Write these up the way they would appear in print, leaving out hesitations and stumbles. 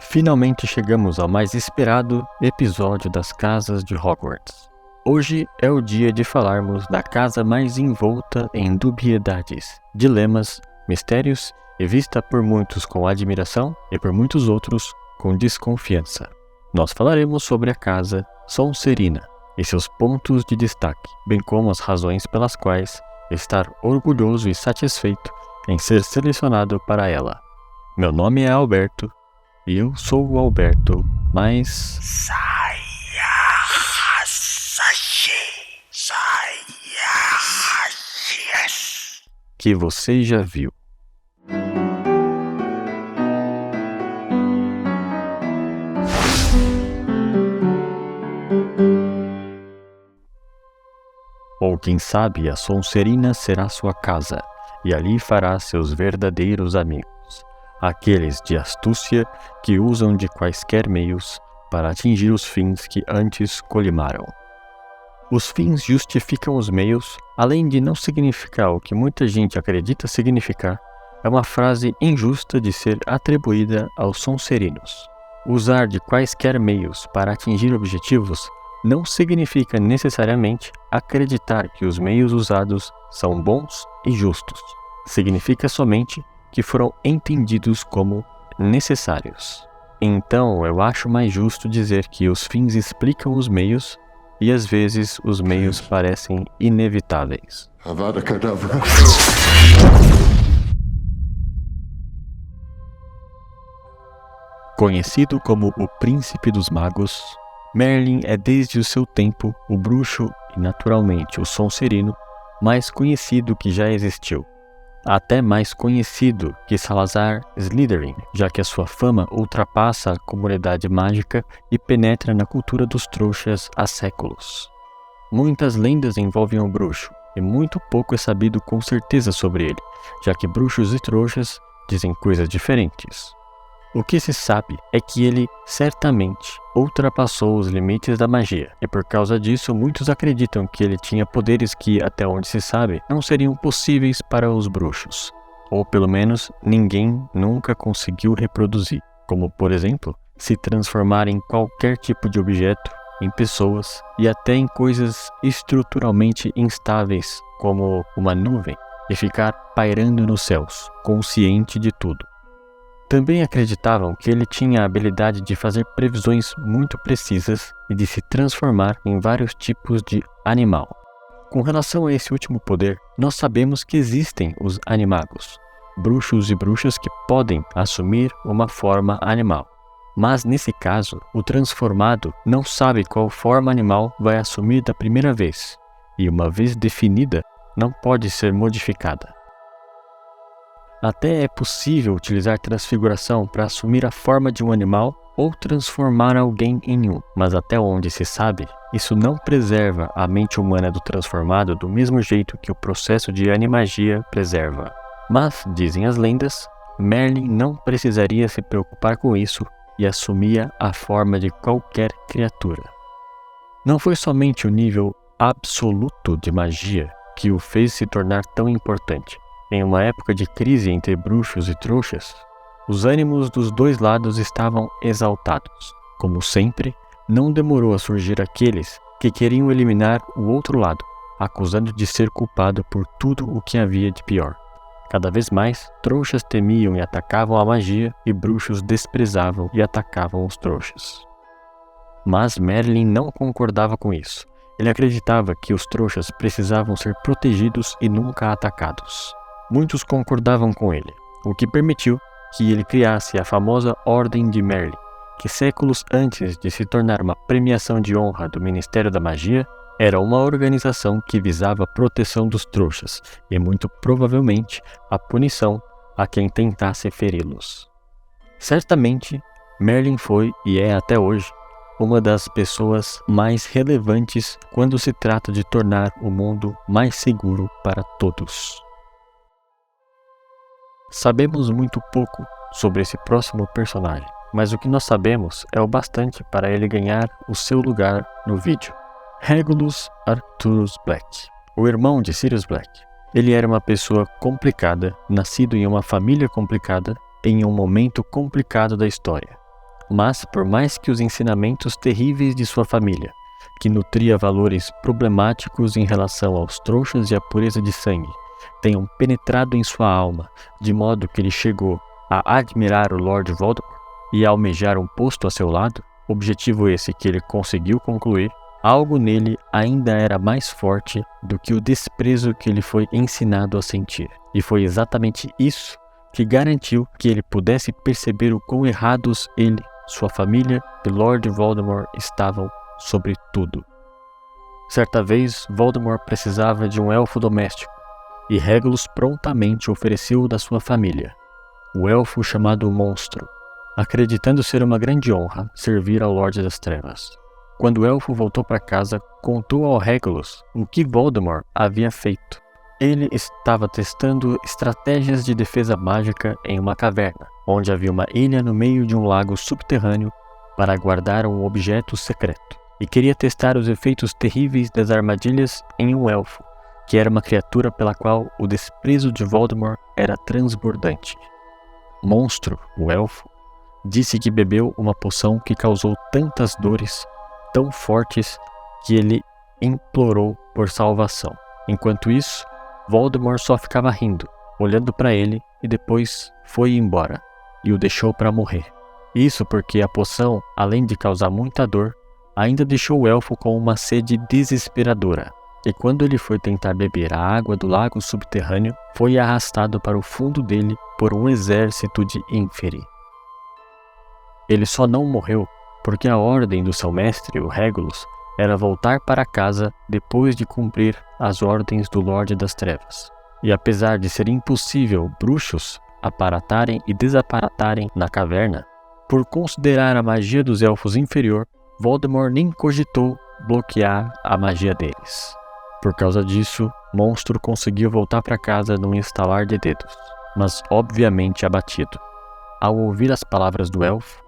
Finalmente chegamos ao mais esperado episódio das Casas de Hogwarts. Hoje é o dia de falarmos da casa mais envolta em dubiedades, dilemas, mistérios e vista por muitos com admiração e por muitos outros com desconfiança. Nós falaremos sobre a casa Sonserina e seus pontos de destaque, bem como as razões pelas quais estar orgulhoso e satisfeito em ser selecionado para ela. Meu nome é Alberto e eu sou o Alberto, mas... que você já viu. Ou quem sabe a Sonserina será sua casa, e ali fará seus verdadeiros amigos, aqueles de astúcia que usam de quaisquer meios para atingir os fins que antes colimaram. Os fins justificam os meios, além de não significar o que muita gente acredita significar, é uma frase injusta de ser atribuída aos Sonserinos. Usar de quaisquer meios para atingir objetivos não significa necessariamente acreditar que os meios usados são bons e justos. Significa somente que foram entendidos como necessários. Então, eu acho mais justo dizer que os fins explicam os meios e às vezes os meios parecem inevitáveis. Avada Kedavra. Conhecido como o Príncipe dos Magos, Merlin é desde o seu tempo o bruxo e naturalmente o Sonserino mais conhecido que já existiu. Até mais conhecido que Salazar Slytherin, já que a sua fama ultrapassa a comunidade mágica e penetra na cultura dos trouxas há séculos. Muitas lendas envolvem o bruxo, e muito pouco é sabido com certeza sobre ele, já que bruxos e trouxas dizem coisas diferentes. O que se sabe é que ele certamente ultrapassou os limites da magia, e por causa disso muitos acreditam que ele tinha poderes que, até onde se sabe, não seriam possíveis para os bruxos, ou pelo menos ninguém nunca conseguiu reproduzir, como por exemplo, se transformar em qualquer tipo de objeto, em pessoas e até em coisas estruturalmente instáveis, como uma nuvem, e ficar pairando nos céus, consciente de tudo. Também acreditavam que ele tinha a habilidade de fazer previsões muito precisas e de se transformar em vários tipos de animal. Com relação a esse último poder, nós sabemos que existem os animagos, bruxos e bruxas que podem assumir uma forma animal. Mas nesse caso, o transformado não sabe qual forma animal vai assumir da primeira vez, e uma vez definida, não pode ser modificada. Até é possível utilizar transfiguração para assumir a forma de um animal ou transformar alguém em um, mas até onde se sabe, isso não preserva a mente humana do transformado do mesmo jeito que o processo de animagia preserva. Mas, dizem as lendas, Merlin não precisaria se preocupar com isso e assumia a forma de qualquer criatura. Não foi somente o nível absoluto de magia que o fez se tornar tão importante. Em uma época de crise entre bruxos e trouxas, os ânimos dos dois lados estavam exaltados. Como sempre, não demorou a surgir aqueles que queriam eliminar o outro lado, acusando de ser culpado por tudo o que havia de pior. Cada vez mais, trouxas temiam e atacavam a magia, e bruxos desprezavam e atacavam os trouxas. Mas Merlin não concordava com isso. Ele acreditava que os trouxas precisavam ser protegidos e nunca atacados. Muitos concordavam com ele, o que permitiu que ele criasse a famosa Ordem de Merlin, que séculos antes de se tornar uma premiação de honra do Ministério da Magia, era uma organização que visava a proteção dos trouxas e, muito provavelmente, a punição a quem tentasse feri-los. Certamente, Merlin foi, e é até hoje, uma das pessoas mais relevantes quando se trata de tornar o mundo mais seguro para todos. Sabemos muito pouco sobre esse próximo personagem, mas o que nós sabemos é o bastante para ele ganhar o seu lugar no vídeo. Regulus Arcturus Black, o irmão de Sirius Black. Ele era uma pessoa complicada, nascido em uma família complicada, em um momento complicado da história. Mas, por mais que os ensinamentos terríveis de sua família, que nutria valores problemáticos em relação aos trouxas e à pureza de sangue, tenham penetrado em sua alma, de modo que ele chegou a admirar o Lord Voldemort e a almejar um posto a seu lado, objetivo esse que ele conseguiu concluir, algo nele ainda era mais forte do que o desprezo que ele foi ensinado a sentir. E foi exatamente isso que garantiu que ele pudesse perceber o quão errados ele, sua família e Lord Voldemort estavam sobre tudo. Certa vez, Voldemort precisava de um elfo doméstico, e Regulus prontamente ofereceu-o da sua família, o elfo chamado Monstro, acreditando ser uma grande honra servir ao Lorde das Trevas. Quando o elfo voltou para casa, contou ao Regulus o que Voldemort havia feito. Ele estava testando estratégias de defesa mágica em uma caverna, onde havia uma ilha no meio de um lago subterrâneo para guardar um objeto secreto, e queria testar os efeitos terríveis das armadilhas em um elfo, que era uma criatura pela qual o desprezo de Voldemort era transbordante. Monstro, o elfo, disse que bebeu uma poção que causou tantas dores, tão fortes, que ele implorou por salvação. Enquanto isso, Voldemort só ficava rindo, olhando para ele, e depois foi embora, e o deixou para morrer. Isso porque a poção, além de causar muita dor, ainda deixou o elfo com uma sede desesperadora, e quando ele foi tentar beber a água do lago subterrâneo, foi arrastado para o fundo dele por um exército de Inferi. Ele só não morreu porque a ordem do seu mestre, o Regulus, era voltar para casa depois de cumprir as ordens do Lorde das Trevas. E apesar de ser impossível bruxos aparatarem e desaparatarem na caverna, por considerar a magia dos elfos inferior, Voldemort nem cogitou bloquear a magia deles. Por causa disso, Monstro conseguiu voltar para casa num estalar de dedos, mas obviamente abatido. Ao ouvir as palavras do elfo,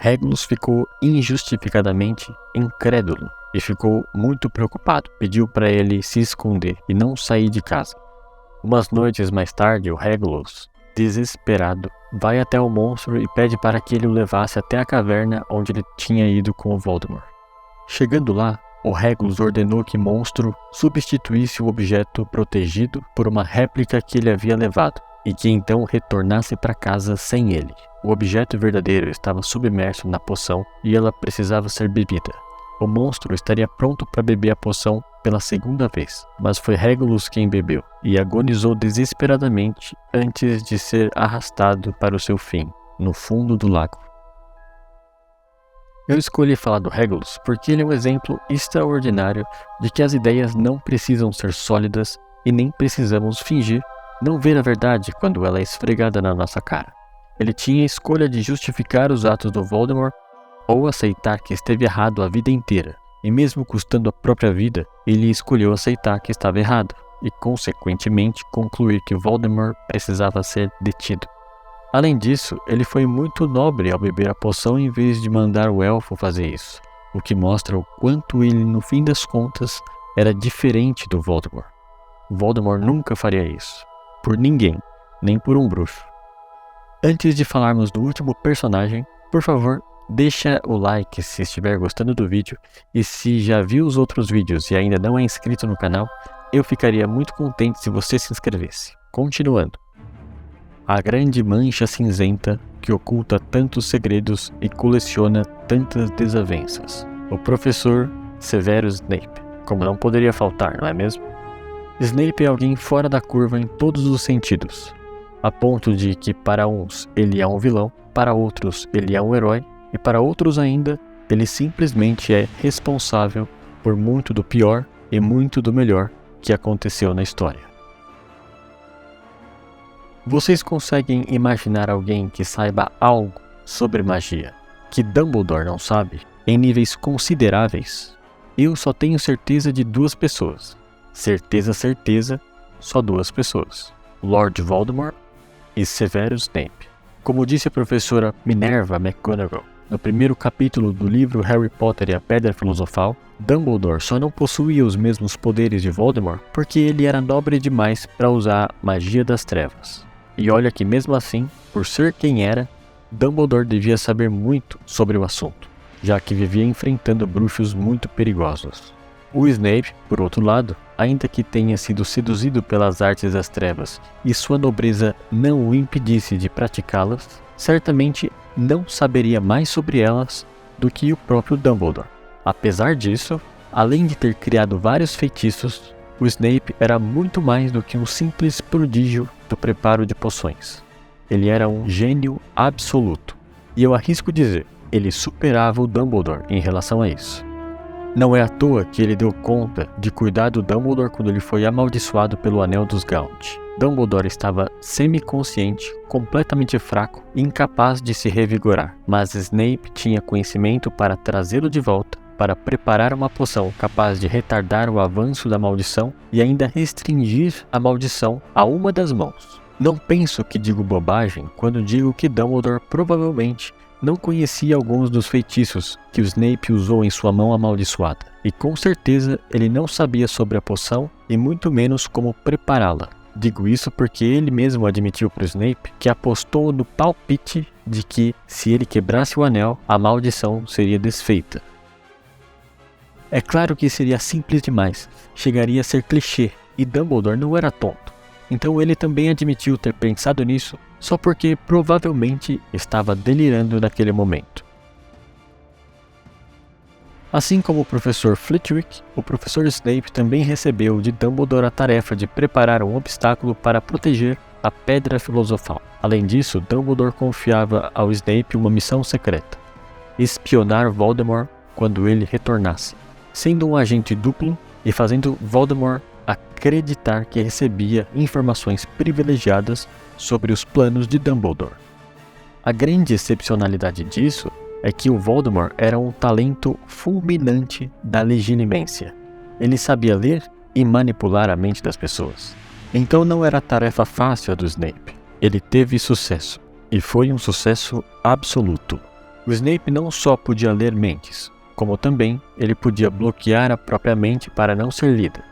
Regulus ficou injustificadamente incrédulo e ficou muito preocupado. Pediu para ele se esconder e não sair de casa. Umas noites mais tarde, o Regulus, desesperado, vai até o monstro e pede para que ele o levasse até a caverna onde ele tinha ido com o Voldemort. Chegando lá, o Regulus ordenou que Monstro substituísse o objeto protegido por uma réplica que ele havia levado, e que então retornasse para casa sem ele. O objeto verdadeiro estava submerso na poção e ela precisava ser bebida. O monstro estaria pronto para beber a poção pela segunda vez, mas foi Regulus quem bebeu e agonizou desesperadamente antes de ser arrastado para o seu fim, no fundo do lago. Eu escolhi falar do Regulus porque ele é um exemplo extraordinário de que as ideias não precisam ser sólidas e nem precisamos fingir não ver a verdade quando ela é esfregada na nossa cara. Ele tinha a escolha de justificar os atos do Voldemort ou aceitar que esteve errado a vida inteira, e mesmo custando a própria vida, ele escolheu aceitar que estava errado, e consequentemente concluir que Voldemort precisava ser detido. Além disso, ele foi muito nobre ao beber a poção em vez de mandar o elfo fazer isso, o que mostra o quanto ele, no fim das contas, era diferente do Voldemort. Voldemort nunca faria isso, por ninguém, nem por um bruxo. Antes de falarmos do último personagem, por favor, deixa o like se estiver gostando do vídeo, e se já viu os outros vídeos e ainda não é inscrito no canal, eu ficaria muito contente se você se inscrevesse. Continuando. A grande mancha cinzenta que oculta tantos segredos e coleciona tantas desavenças. O professor Severus Snape, como não poderia faltar, não é mesmo? Snape é alguém fora da curva em todos os sentidos, a ponto de que para uns ele é um vilão, para outros ele é um herói, e para outros ainda, ele simplesmente é responsável por muito do pior e muito do melhor que aconteceu na história. Vocês conseguem imaginar alguém que saiba algo sobre magia, que Dumbledore não sabe, em níveis consideráveis? Eu só tenho certeza de duas pessoas. Certeza, só duas pessoas. Lord Voldemort e Severus Snape. Como disse a professora Minerva McGonagall no primeiro capítulo do livro Harry Potter e a Pedra Filosofal, Dumbledore só não possuía os mesmos poderes de Voldemort porque ele era nobre demais para usar magia das trevas. E olha que mesmo assim, por ser quem era, Dumbledore devia saber muito sobre o assunto, já que vivia enfrentando bruxos muito perigosos. O Snape, por outro lado, ainda que tenha sido seduzido pelas artes das trevas e sua nobreza não o impedisse de praticá-las, certamente não saberia mais sobre elas do que o próprio Dumbledore. Apesar disso, além de ter criado vários feitiços, o Snape era muito mais do que um simples prodígio do preparo de poções. Ele era um gênio absoluto, e eu arrisco dizer, ele superava o Dumbledore em relação a isso. Não é à toa que ele deu conta de cuidar do Dumbledore quando ele foi amaldiçoado pelo Anel dos Gaunt. Dumbledore estava semiconsciente, completamente fraco e incapaz de se revigorar, mas Snape tinha conhecimento para trazê-lo de volta, para preparar uma poção capaz de retardar o avanço da maldição e ainda restringir a maldição a uma das mãos. Não penso que digo bobagem quando digo que Dumbledore provavelmente não conhecia alguns dos feitiços que o Snape usou em sua mão amaldiçoada, e com certeza ele não sabia sobre a poção e muito menos como prepará-la. Digo isso porque ele mesmo admitiu para o Snape que apostou no palpite de que, se ele quebrasse o anel, a maldição seria desfeita. É claro que seria simples demais, chegaria a ser clichê, e Dumbledore não era tonto. Então ele também admitiu ter pensado nisso só porque provavelmente estava delirando naquele momento. Assim como o professor Flitwick, o professor Snape também recebeu de Dumbledore a tarefa de preparar um obstáculo para proteger a Pedra Filosofal. Além disso, Dumbledore confiava ao Snape uma missão secreta: espionar Voldemort quando ele retornasse, sendo um agente duplo e fazendo Voldemort acreditar que recebia informações privilegiadas sobre os planos de Dumbledore. A grande excepcionalidade disso é que o Voldemort era um talento fulminante da legilimência. Ele sabia ler e manipular a mente das pessoas. Então não era tarefa fácil a do Snape. Ele teve sucesso, e foi um sucesso absoluto. O Snape não só podia ler mentes, como também ele podia bloquear a própria mente para não ser lida.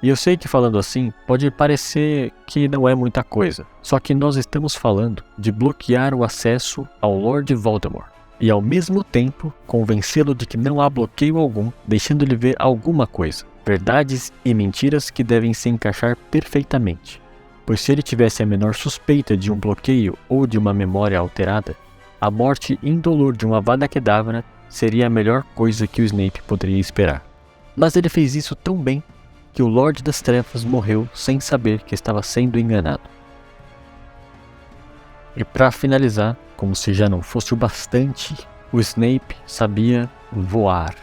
E eu sei que falando assim pode parecer que não é muita coisa, só que nós estamos falando de bloquear o acesso ao Lord Voldemort e ao mesmo tempo convencê-lo de que não há bloqueio algum, deixando-lhe ver alguma coisa, verdades e mentiras que devem se encaixar perfeitamente. Pois se ele tivesse a menor suspeita de um bloqueio ou de uma memória alterada, a morte indolor de uma Avada Kedavra seria a melhor coisa que o Snape poderia esperar. Mas ele fez isso tão bem que o Lorde das Trevas morreu sem saber que estava sendo enganado. E para finalizar, como se já não fosse o bastante, o Snape sabia voar,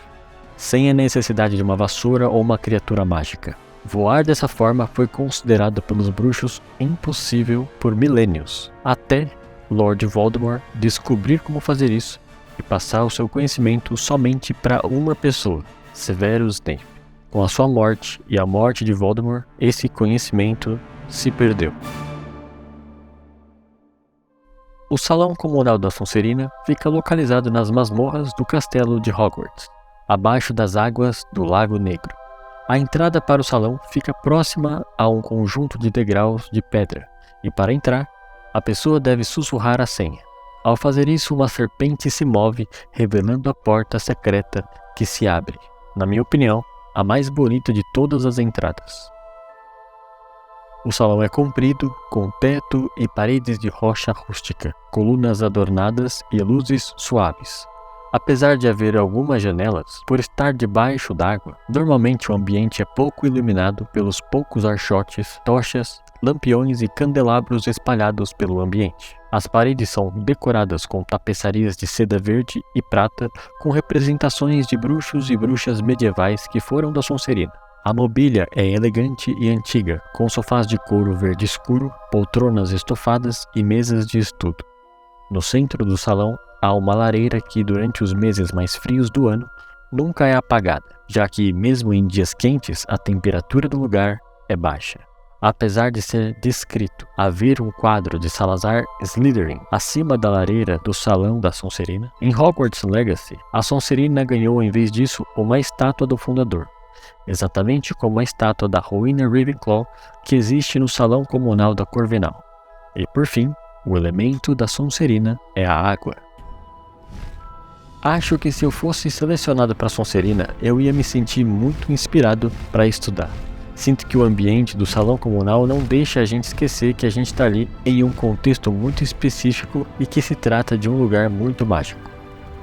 sem a necessidade de uma vassoura ou uma criatura mágica. Voar dessa forma foi considerado pelos bruxos impossível por milênios, até Lord Voldemort descobrir como fazer isso e passar o seu conhecimento somente para uma pessoa, Severus Snape. Com a sua morte e a morte de Voldemort, esse conhecimento se perdeu. O Salão Comunal da Sonserina fica localizado nas masmorras do Castelo de Hogwarts, abaixo das águas do Lago Negro. A entrada para o salão fica próxima a um conjunto de degraus de pedra, e para entrar, a pessoa deve sussurrar a senha. Ao fazer isso, uma serpente se move, revelando a porta secreta que se abre. Na minha opinião, a mais bonita de todas as entradas. O salão é comprido, com teto e paredes de rocha rústica, colunas adornadas e luzes suaves. Apesar de haver algumas janelas, por estar debaixo d'água, normalmente o ambiente é pouco iluminado pelos poucos archotes, tochas, lampiões e candelabros espalhados pelo ambiente. As paredes são decoradas com tapeçarias de seda verde e prata, com representações de bruxos e bruxas medievais que foram da Sonserina. A mobília é elegante e antiga, com sofás de couro verde escuro, poltronas estofadas e mesas de estudo. No centro do salão, há uma lareira que, durante os meses mais frios do ano, nunca é apagada, já que, mesmo em dias quentes, a temperatura do lugar é baixa. Apesar de ser descrito haver um quadro de Salazar Slytherin acima da lareira do Salão da Sonserina, em Hogwarts Legacy, a Sonserina ganhou em vez disso uma estátua do fundador, exatamente como a estátua da Rowena Ravenclaw que existe no Salão Comunal da Corvinal. E por fim, O elemento da Sonserina é a água. Acho que se eu fosse selecionado para Sonserina, eu ia me sentir muito inspirado para estudar. Sinto que o ambiente do salão comunal não deixa a gente esquecer que a gente está ali em um contexto muito específico e que se trata de um lugar muito mágico.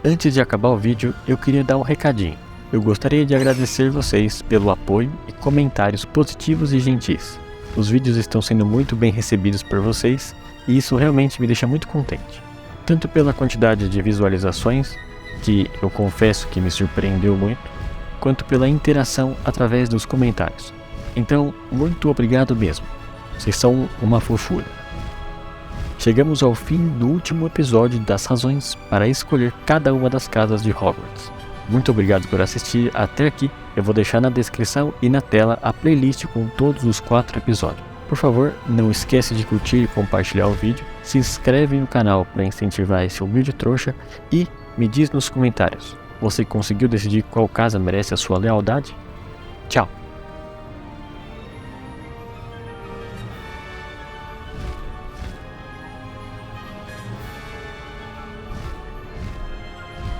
Antes de acabar o vídeo, eu queria dar um recadinho. Eu gostaria de agradecer vocês pelo apoio e comentários positivos e gentis. Os vídeos estão sendo muito bem recebidos por vocês e isso realmente me deixa muito contente. Tanto pela quantidade de visualizações, que eu confesso que me surpreendeu muito, quanto pela interação através dos comentários. Então, muito obrigado mesmo. Vocês são uma fofura. Chegamos ao fim do último episódio das razões para escolher cada uma das casas de Hogwarts. Muito obrigado por assistir até aqui. Eu vou deixar na descrição e na tela a playlist com todos os 4 episódios. Por favor, não esqueça de curtir e compartilhar o vídeo. Se inscreve no canal para incentivar esse humilde trouxa e me diz nos comentários, você conseguiu decidir qual casa merece a sua lealdade?